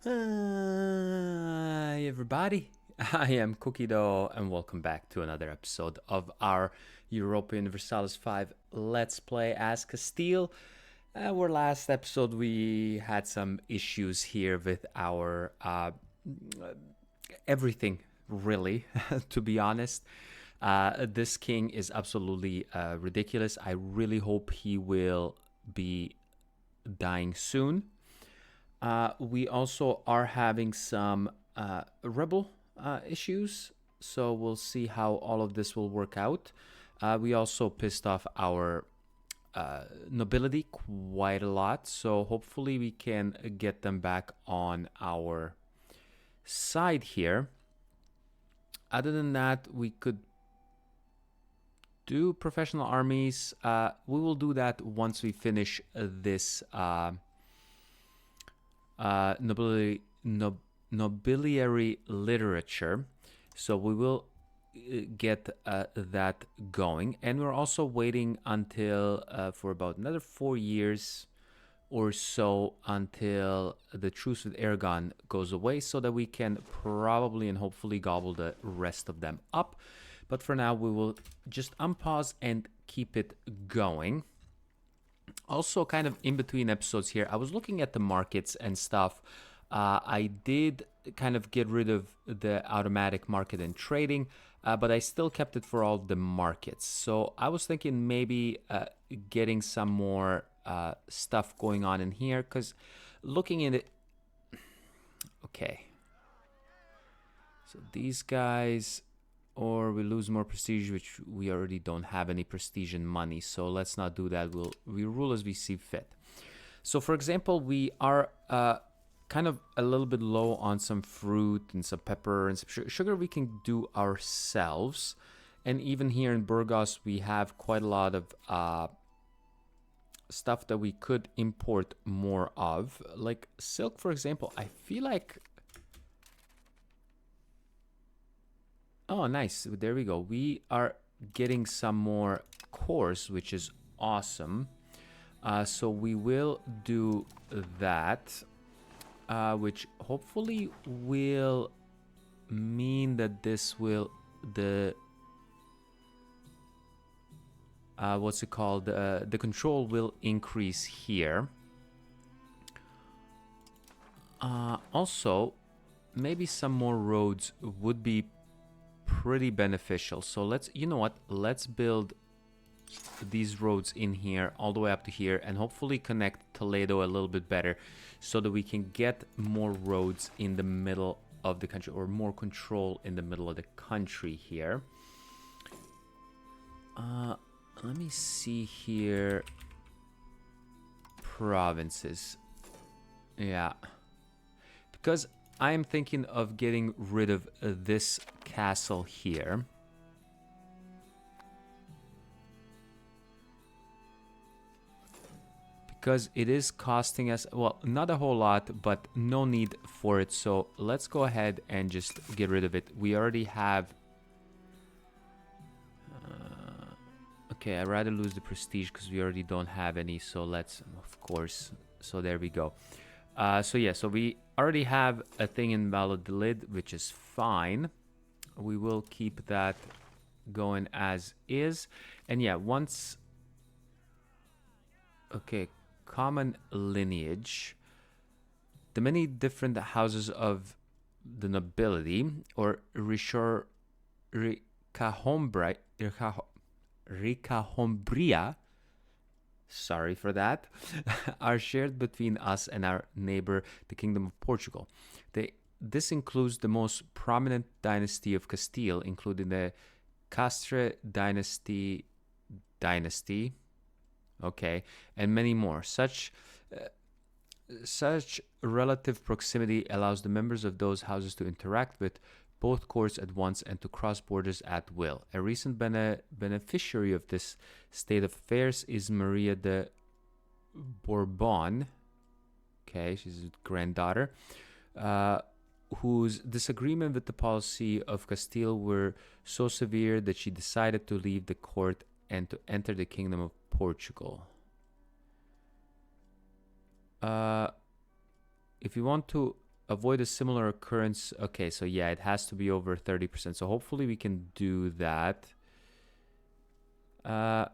Hi everybody, I am Cookie Dough and welcome back to another episode of our Europa Universalis V Let's Play as Castile. Our last episode we had some issues here with our everything really, to be honest. This king is absolutely ridiculous. I really hope he will be dying soon. We also are having some rebel issues, so we'll see how all of this will work out. We also pissed off our nobility quite a lot, so hopefully we can get them back on our side here. Other than that, we could do professional armies. We will do that once we finish this nobiliary literature, so we will get that going, and we're also waiting until for about another 4 years or so until the truce with Aragon goes away, so that we can probably and hopefully gobble the rest of them up. But for now we will just unpause and keep it going. Also, kind of in between episodes here, I was looking at the markets and stuff. I did kind of get rid of the automatic market and trading, but I still kept it for all the markets. So I was thinking maybe getting some more stuff going on in here, because looking at it... Okay. So these guys... Or we lose more prestige, which we already don't have any prestige and money, so let's not do that. We rule as we see fit. So for example, we are kind of a little bit low on some fruit and some pepper and some sugar we can do ourselves. And even here in Burgos, we have quite a lot of stuff that we could import more of. Like silk, for example. I feel like... Oh, nice. There we go. We are getting some more cores, which is awesome. So we will do that, which hopefully will mean that this will... what's it called? The control will increase here. Also, maybe some more roads would be pretty beneficial. So let's, you know what, let's build these roads in here all the way up to here and hopefully connect Toledo a little bit better, so that we can get more roads in the middle of the country, or more control in the middle of the country here. Let me see here. Provinces. Yeah, because I am thinking of getting rid of this castle here. Because it is costing us, well, not a whole lot, but no need for it. So let's go ahead and just get rid of it. We already have... okay, I'd rather lose the prestige because we already don't have any. So let's, of course, so there we go. So yeah, so we already have a thing in Valladolid, which is fine. We will keep that going as is. And yeah, once... Okay, common lineage. The many different houses of the nobility, or Ricahombria, sorry for that, are shared between us and our neighbor, the Kingdom of Portugal. This includes the most prominent dynasty of Castile, including the Castile dynasty, okay, and many more. Such relative proximity allows the members of those houses to interact with both courts at once and to cross borders at will. A recent beneficiary of this state of affairs is Maria de Bourbon. Okay, she's a granddaughter, whose disagreement with the policy of Castile were so severe that she decided to leave the court and to enter the Kingdom of Portugal. If you want to avoid a similar occurrence. Okay, so yeah, it has to be over 30%. So hopefully we can do that. Okay,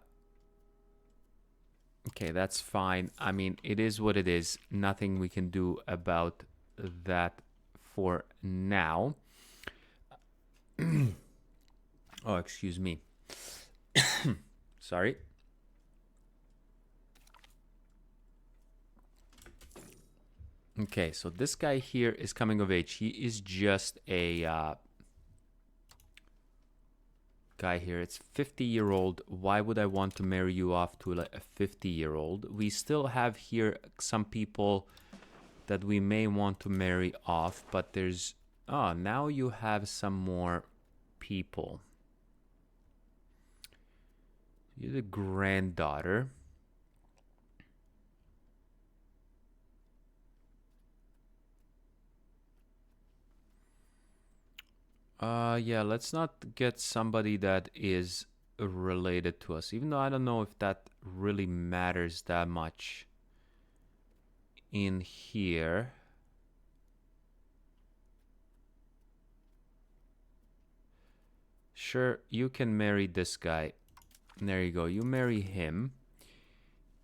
that's fine. I mean, it is what it is. Nothing we can do about that for now. Oh, excuse me. Sorry. Okay, so this guy here is coming of age. He is just a guy here. It's 50-year-old. Why would I want to marry you off to like a 50-year-old? We still have here some people that we may want to marry off, but there's... Oh, now you have some more people. You're the granddaughter. Yeah, let's not get somebody that is related to us, even though I don't know if that really matters that much in here. Sure, you can marry this guy. There you go. You marry him.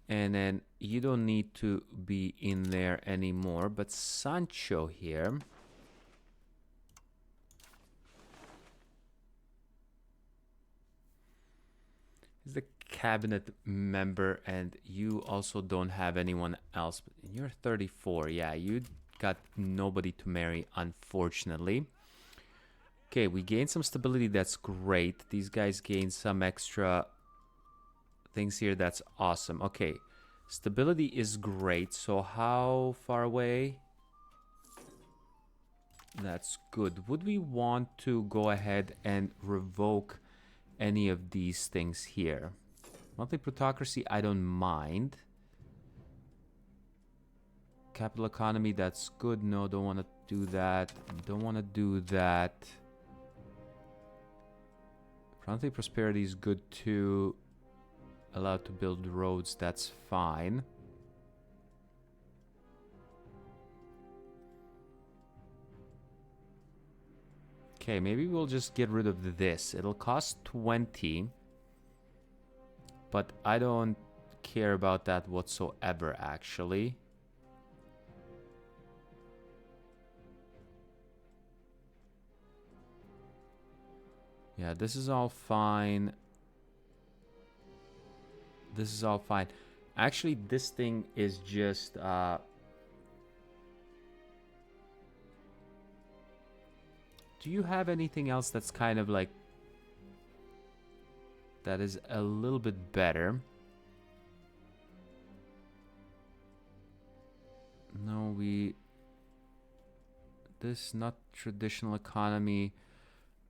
And then you don't need to be in there anymore. But Sancho here... is the cabinet member, and you also don't have anyone else. You're 34. Yeah, you got nobody to marry, unfortunately. Okay, we gained some stability. That's great. These guys gain some extra things here. That's awesome. Okay, stability is great. So how far away? That's good. Would we want to go ahead and revoke any of these things here? Monthly plutocracy, I don't mind. Capital economy, that's good. No, don't want to do that. Don't want to do that. Monthly prosperity is good too. Allowed to build roads, that's fine. Okay, maybe we'll just get rid of this. It'll cost 20. But I don't care about that whatsoever, actually. Yeah, this is all fine. This is all fine. Actually, this thing is just... do you have anything else that's kind of like... that is a little bit better? No, we... this not traditional economy.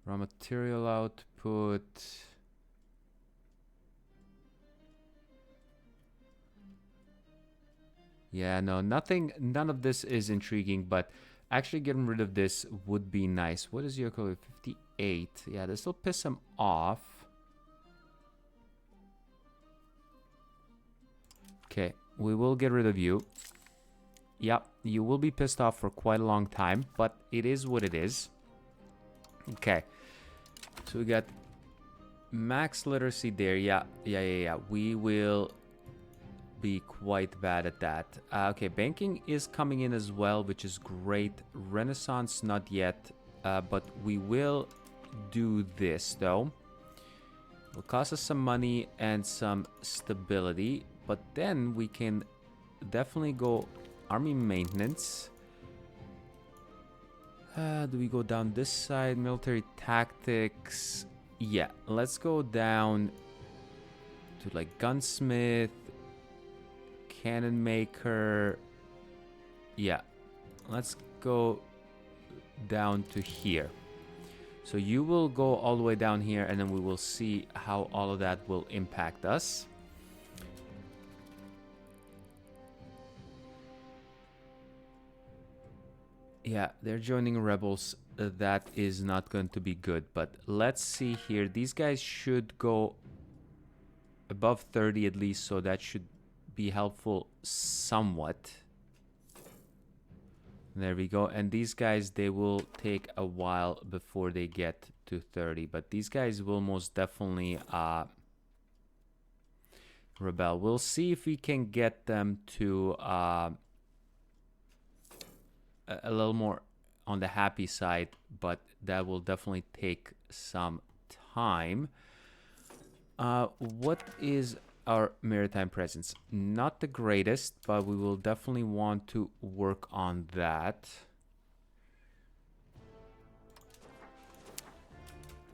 Raw material output. Yeah, no, nothing, none of this is intriguing, but actually getting rid of this would be nice. What is your code? 58. Yeah, this will piss him off. Okay, we will get rid of you. Yep, you will be pissed off for quite a long time, but it is what it is. Okay, so we got max literacy there. Yeah. We will be quite bad at that. Okay, banking is coming in as well, which is great. Renaissance, not yet, but we will do this though. It'll cost us some money and some stability, but then we can definitely go army maintenance. Do we go down this side? Military tactics. Yeah, let's go down to like gunsmith, cannon maker. Yeah, let's go down to here. So you will go all the way down here, and then we will see how all of that will impact us. Yeah, they're joining rebels. That is not going to be good. But let's see here. These guys should go above 30 at least, so that should be helpful somewhat. There we go. And these guys, they will take a while before they get to 30. But these guys will most definitely rebel. We'll see if we can get them to a little more on the happy side. But that will definitely take some time. What is our maritime presence? Not the greatest, but we will definitely want to work on that.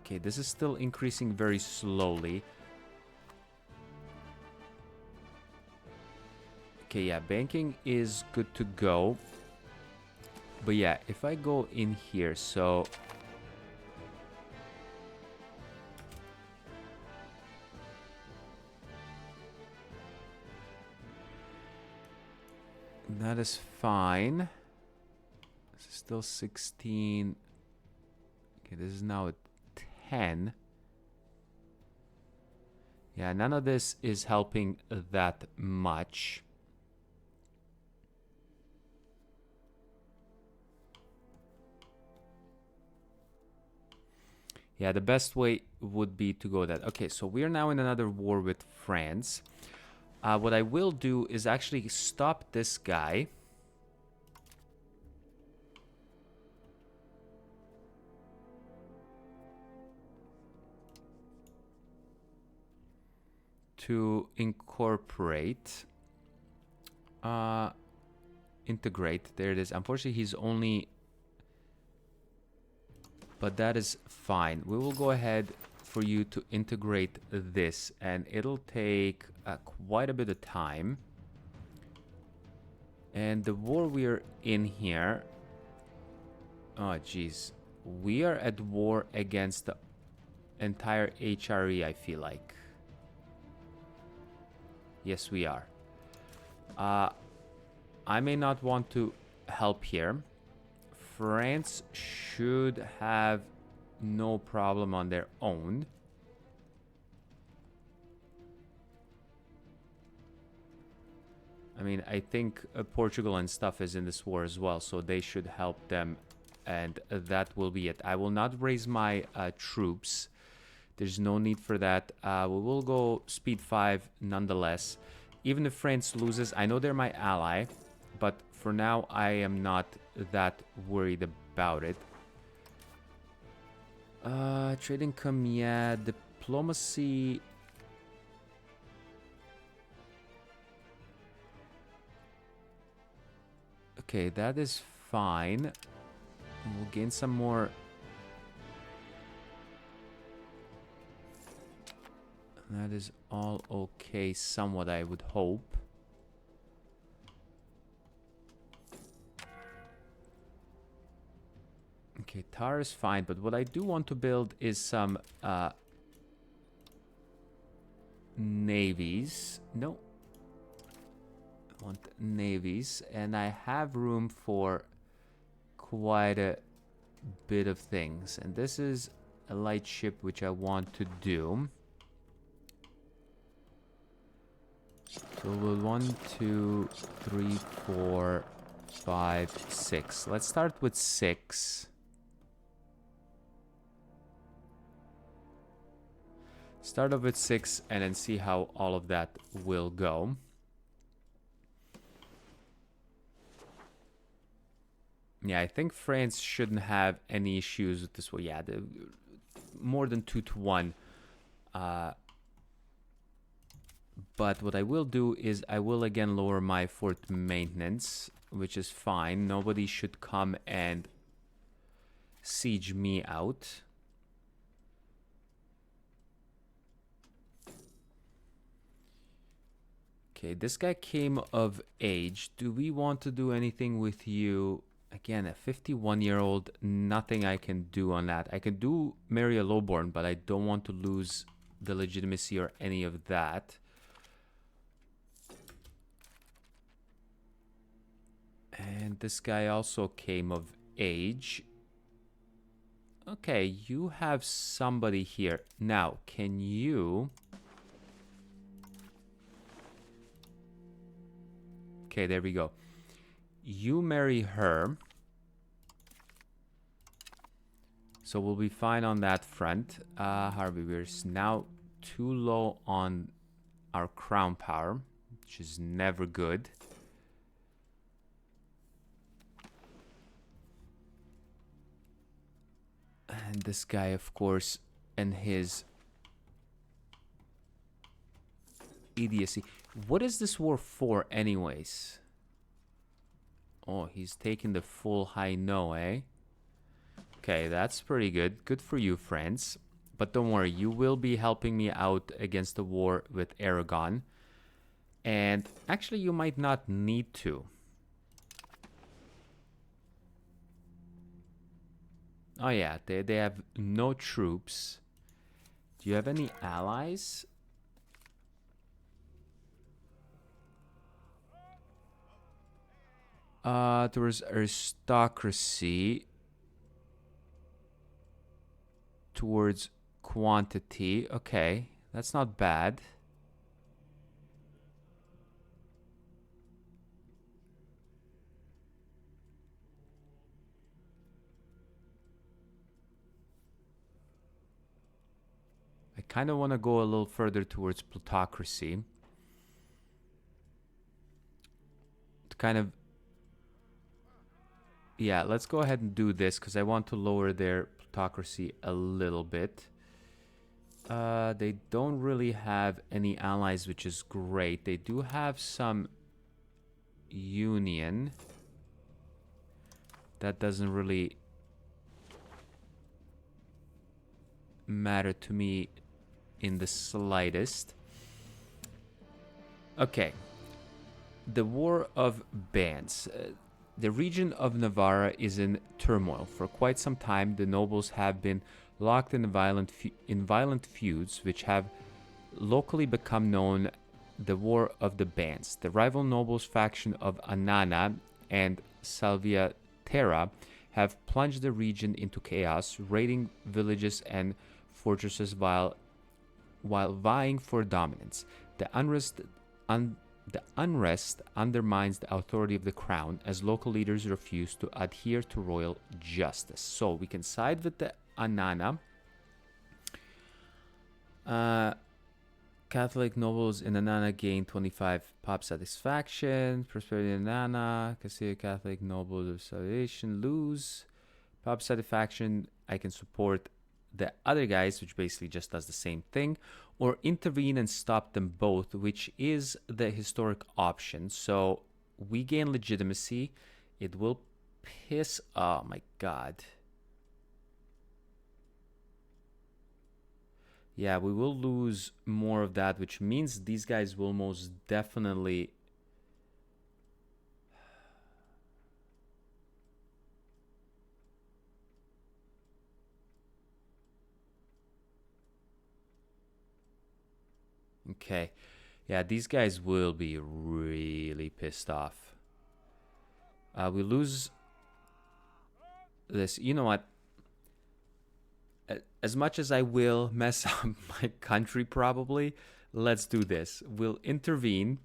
Okay, this is still increasing very slowly. Okay, yeah, banking is good to go. But yeah, if I go in here, so that is fine. This is still 16. Okay, this is now at 10. Yeah, none of this is helping that much. Yeah, the best way would be to go that. Okay, so we are now in another war with France. What I will do is actually stop this guy. To incorporate. Integrate. There it is. Unfortunately, he's only... But that is fine. We will go ahead for you to integrate this. And it'll take quite a bit of time. And the war we're in here... Oh, jeez. We are at war against the entire HRE, I feel like. Yes, we are. I may not want to help here. France should have no problem on their own. I mean, I think Portugal and stuff is in this war as well, so they should help them, and that will be it. I will not raise my troops. There's no need for that. We will go speed 5 nonetheless. Even if France loses, I know they're my ally, but for now, I am not that worried about it. Trade income, yeah. Diplomacy... Okay, that is fine. We'll gain some more... That is all okay, somewhat, I would hope. Okay, tar is fine, but what I do want to build is some navies. No. I want navies, and I have room for quite a bit of things. And this is a light ship, which I want to do. So we'll 1, 2, 3, 4, 5, 6. Let's start with 6. Start off with 6 and then see how all of that will go. Yeah, I think France shouldn't have any issues with this. Well, yeah, more than 2 to 1. But what I will do is I will again lower my fort maintenance, which is fine. Nobody should come and siege me out. Okay, this guy came of age. Do we want to do anything with you? Again, a 51-year-old, nothing I can do on that. I can do marry a lowborn, but I don't want to lose the legitimacy or any of that. And this guy also came of age. Okay, you have somebody here. Now, can you... Okay, there we go. You marry her. So we'll be fine on that front. Harvey, we're now too low on our crown power, which is never good. And this guy, of course, and his idiocy. What is this war for, anyways? Oh, he's taking the full high no, eh? Okay, that's pretty good. Good for you, friends. But don't worry, you will be helping me out against the war with Aragon. And actually, you might not need to. Oh yeah, they have no troops. Do you have any allies? Towards aristocracy. Towards quantity. Okay, that's not bad. I kind of want to go a little further towards plutocracy. To kind of... Yeah, let's go ahead and do this because I want to lower their plutocracy a little bit. They don't really have any allies, which is great. They do have some union. That doesn't really matter to me in the slightest. Okay. The War of Bands. The region of Navarra is in turmoil. For quite some time, the nobles have been locked in violent feuds, which have locally become known the War of the Bands. The rival nobles faction of Anana and Salviaterra have plunged the region into chaos, raiding villages and fortresses while vying for dominance. The unrest undermines the authority of the crown as local leaders refuse to adhere to royal justice. So we can side with the Anana. Catholic nobles in Anana gain 25 pop satisfaction. Prosperity in Anana. Castile Catholic nobles of salvation lose pop satisfaction. I can support the other guys, which basically just does the same thing, or intervene and stop them both, which is the historic option. So we gain legitimacy. It will piss... Oh my god. Yeah, we will lose more of that, which means these guys will most definitely... Okay. Yeah, these guys will be really pissed off. We lose this. You know what? As much as I will mess up my country, probably, let's do this. We'll intervene.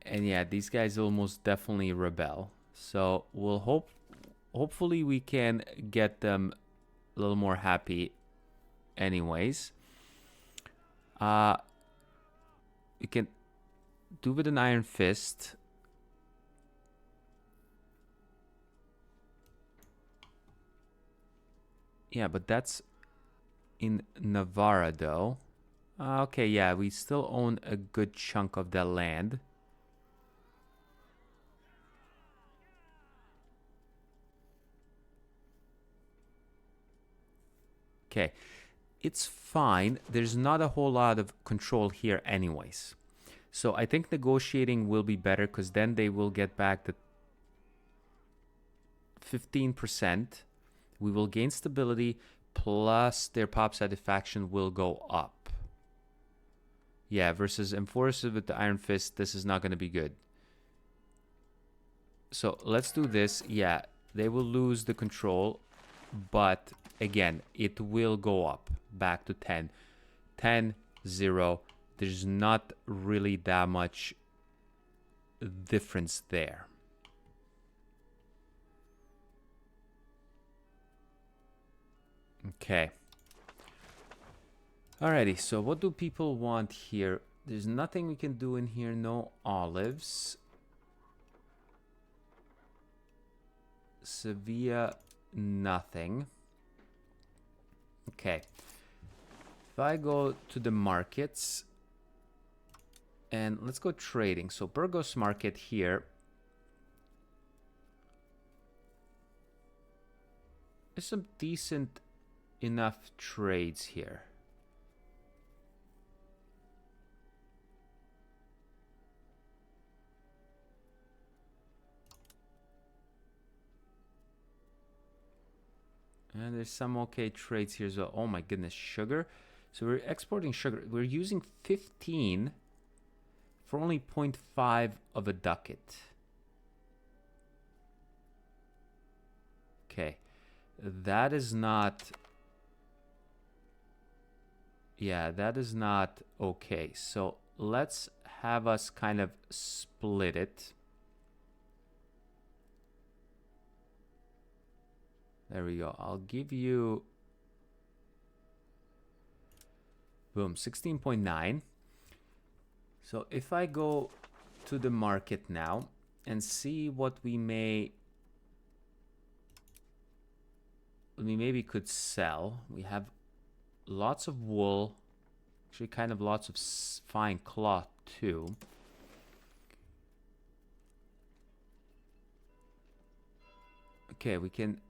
And yeah, these guys will most definitely rebel. So we'll hopefully we can get them a little more happy anyways. We can do with an iron fist. Yeah, but that's in Navarra, though. Okay, yeah, we still own a good chunk of that land. Okay, it's fine. There's not a whole lot of control here anyways. So I think negotiating will be better because then they will get back the 15%. We will gain stability, plus their pop satisfaction will go up. Yeah, versus enforcer with the iron fist, this is not going to be good. So let's do this. Yeah, they will lose the control, but again, it will go up back to 10. 10, 0. There's not really that much difference there. Okay. Alrighty, so what do people want here? There's nothing we can do in here. No olives. Sevilla, nothing. Okay. If I go to the markets, and let's go trading. So Burgos market here. There's some decent enough trades here. And there's some okay trades here as well. Oh my goodness, sugar. So we're exporting sugar. We're using 15 for only 0.5 of a ducat. Okay. That is not... Yeah, that is not okay. So let's have us kind of split it. There we go. I'll give you... Boom, 16.9. So if I go to the market now and see what we maybe could sell. We have lots of wool. Actually, kind of lots of fine cloth too. Okay, we can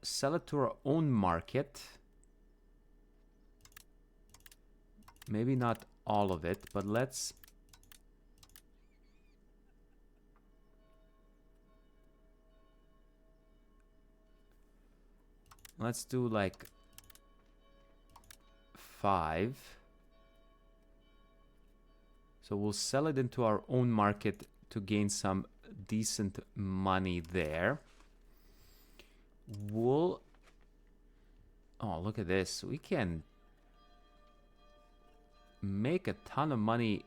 sell it to our own market. Maybe not all of it, but let's do like 5. So we'll sell it into our own market to gain some decent money there. Wool. Oh, look at this. We can make a ton of money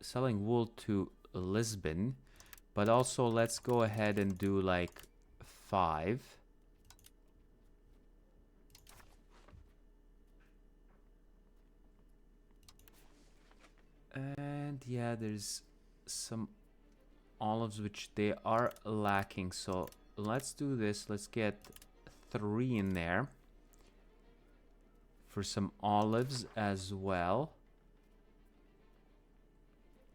selling wool to Lisbon. But also let's go ahead and do like 5. And yeah, there's some olives which they are lacking. So let's do this. Let's get 3 in there for some olives as well.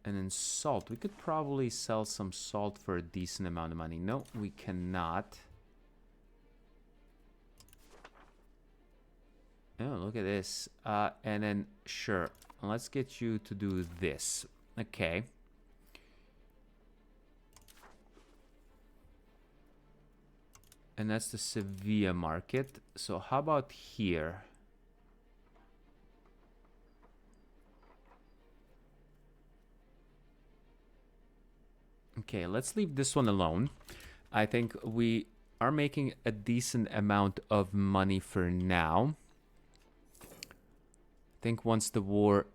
And then salt. We could probably sell some salt for a decent amount of money. No, we cannot. Oh, look at this. And then, sure. Let's get you to do this. Okay. And that's the Sevilla market. So how about here? Okay, let's leave this one alone. I think we are making a decent amount of money for now. I think once the war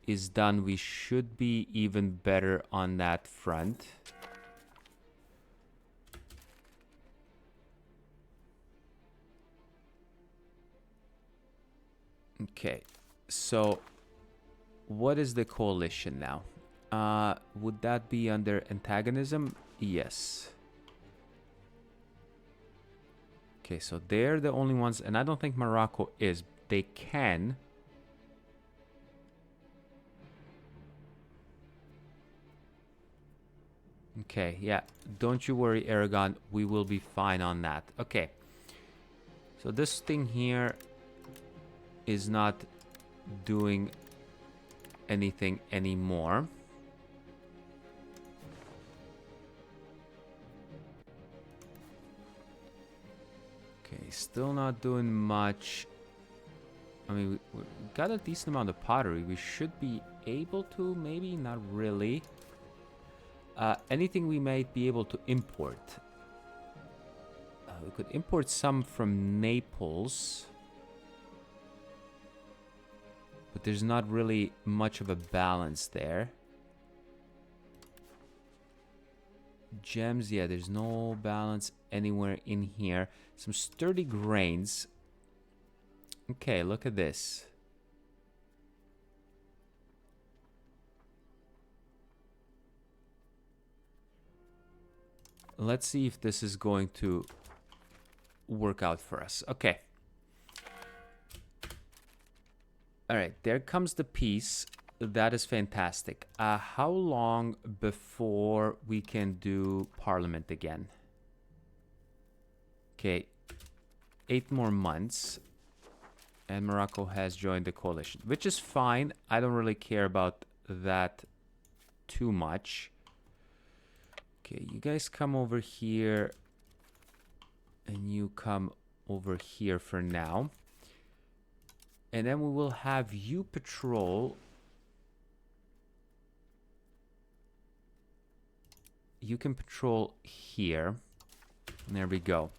is done, we should be even better on that front. Okay, so what is the coalition now? Would that be under antagonism? Yes. Okay, so they're the only ones, and I don't think Morocco is. They can. Okay, yeah. Don't you worry, Aragon. We will be fine on that. Okay. So this thing here is not doing anything anymore. Okay, still not doing much. I mean, we got a decent amount of pottery. We should be able to, maybe not really. Anything we might be able to import. We could import some from Naples. But there's not really much of a balance there. Gems, yeah, there's no balance anywhere in here. Some sturdy grains. Okay, look at this. Let's see if this is going to work out for us. Okay. All right, there comes the piece. That is fantastic. How long before we can do Parliament again? Okay, 8 more months. And Morocco has joined the coalition, which is fine. I don't really care about that too much. Okay, you guys come over here. And you come over here for now. And then we will have you patrol. You can patrol here. There we go.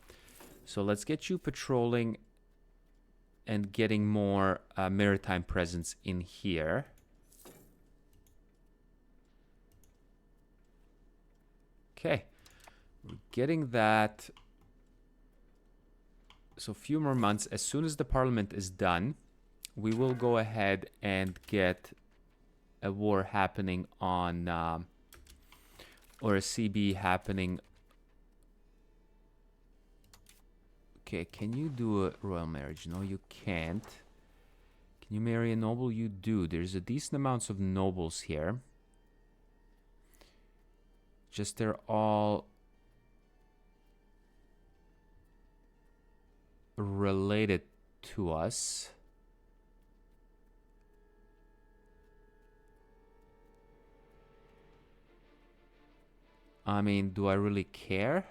So let's get you patrolling and getting more maritime presence in here. Okay. We're getting that. So a few more months. As soon as the parliament is done, we will go ahead and get a war happening on, or a CB happening. Okay, can you do a royal marriage? No, you can't. Can you marry a noble? You do. There's a decent amount of nobles here. Just they're all related to us. I mean, do I really care?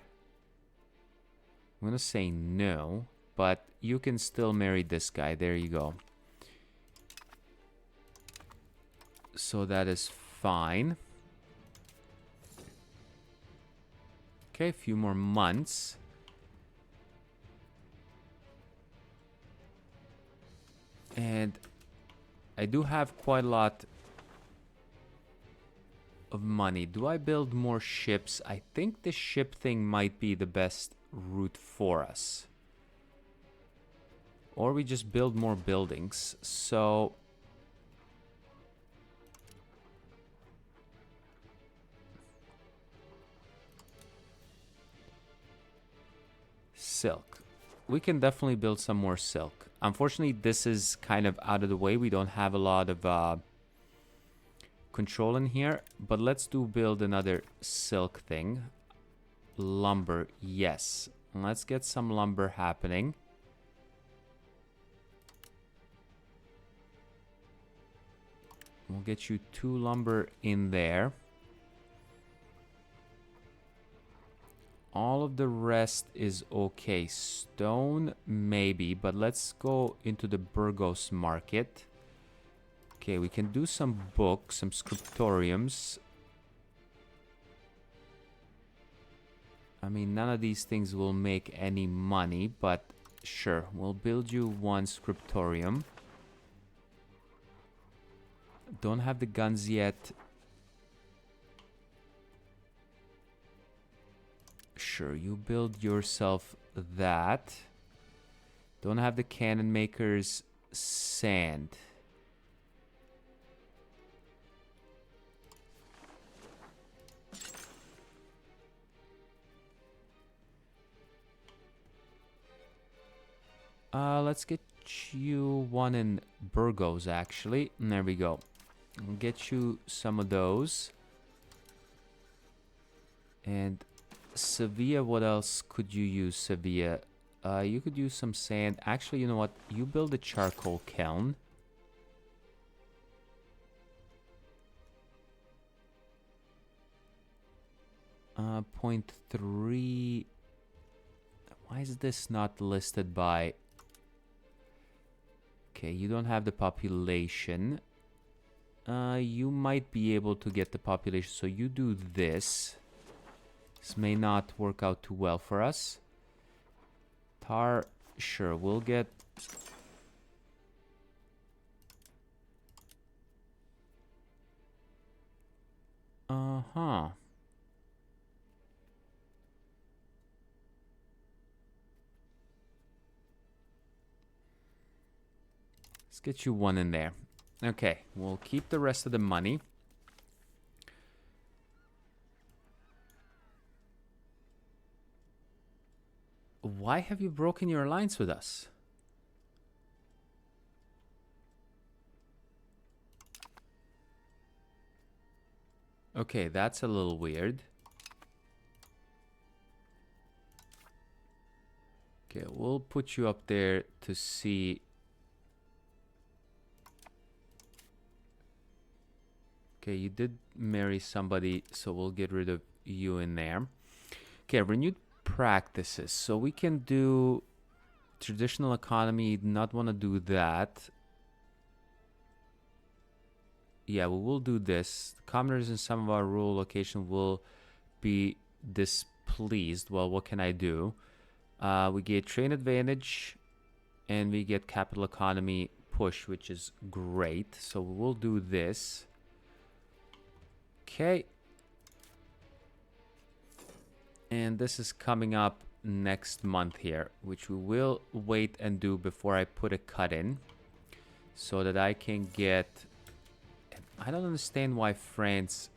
I'm gonna say no, but you can still marry this guy. There you go. So that is fine. Okay, a few more months. And I do have quite a lot of money. Do I build more ships? I think the ship thing might be the best route for us. Or we just build more buildings. So silk. We can definitely build some more silk. Unfortunately, this is kind of out of the way. We don't have a lot of control in here. But let's build another silk thing. Lumber, yes. Let's get some lumber happening. We'll get you 2 lumber in there. All of the rest is okay. Stone, maybe, but let's go into the Burgos market. Okay, we can do some books, some scriptoriums. I mean, none of these things will make any money, but sure, we'll build you 1 scriptorium. Don't have the guns yet. Sure, you build yourself that. Don't have the cannon makers. Sand. Let's get you 1 in Burgos, actually. And there we go. I'll get you some of those. And Sevilla, what else could you use, Sevilla? You could use some sand. Actually, you know what? You build a charcoal kiln. Point 3. Why is this not listed by... Okay, you don't have the population. You might be able to get the population, so you do this. This may not work out too well for us. Tar, sure, we'll get... Uh-huh. get you one in there. Okay, we'll keep the rest of the money. Why have you broken your alliance with us? Okay, that's a little weird. Okay, we'll put you up there to see. Okay, you did marry somebody, so we'll get rid of you in there. Okay, renewed practices. So we can do traditional economy, not want to do that. Yeah, we will do this. Commoners in some of our rural location will be displeased. Well, what can I do? We get train advantage and we get capital economy push, which is great. So we'll do this. Okay. And this is coming up next month here, which we will wait and do before I put a cut in so that I can get... I don't understand why France...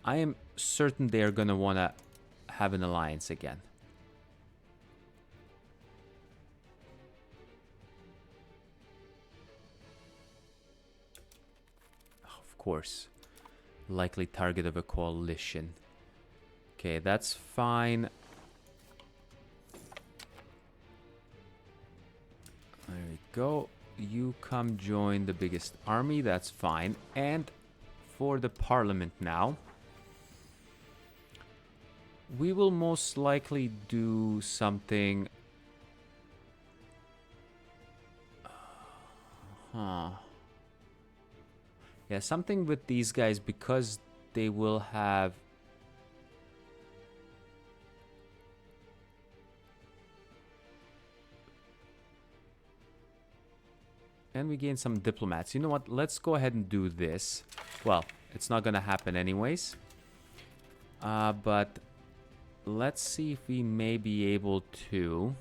I am certain they're going to want to have an alliance again. Of course. Likely target of a coalition. Okay, that's fine. There we go. You come join the biggest army. That's fine. And for the parliament now, we will most likely do something... Yeah, something with these guys because they will have... And we gain some diplomats. You know what? Let's go ahead and do this. Well, it's not going to happen anyways. But let's see if we may be able to...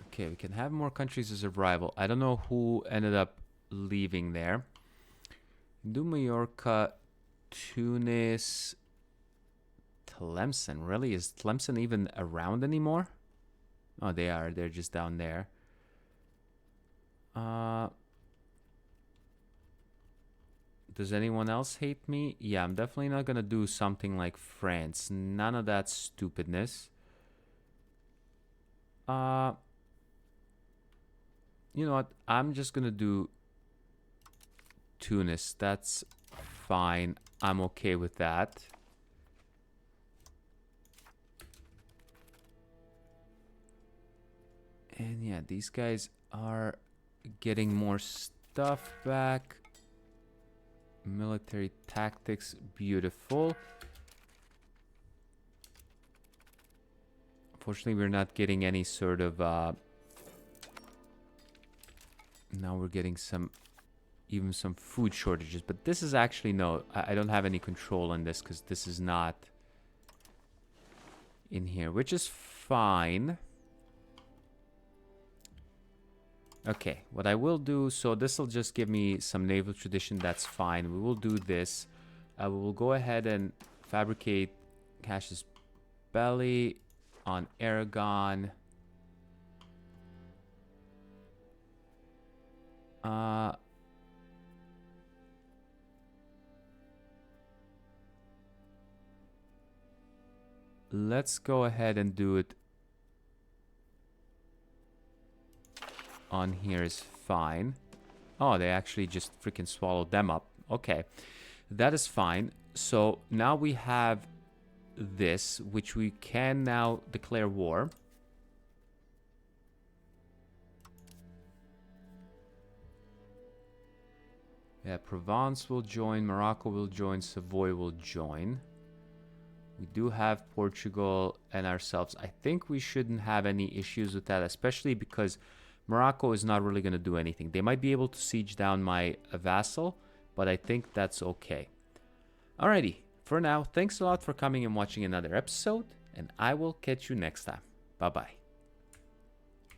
Okay, we can have more countries as a rival. I don't know who ended up leaving there. Do Mallorca, Tunis, Tlemcen. Really? Is Tlemcen even around anymore? Oh, they are. They're just down there. Does anyone else hate me? Yeah, I'm definitely not gonna do something like France. None of that stupidness. You know what? I'm just gonna do Tunis. That's fine. I'm okay with that. And yeah, these guys are getting more stuff back. Military tactics, beautiful. Unfortunately, we're not getting any sort of... Now we're getting even some food shortages. But this is actually, no, I don't have any control on this because this is not in here, which is fine. Okay, what I will do, so this will just give me some naval tradition, that's fine. We will do this. We will go ahead and fabricate Cassius Belli on Aragon. Let's go ahead and do it on here is fine. Oh, they actually just freaking swallowed them up. Okay, that is fine. So now we have this, which we can now declare war. Yeah, Provence will join, Morocco will join, Savoy will join. We do have Portugal and ourselves. I think we shouldn't have any issues with that, especially because Morocco is not really going to do anything. They might be able to siege down my vassal, but I think that's okay. Alrighty, for now, thanks a lot for coming and watching another episode, and I will catch you next time. Bye-bye.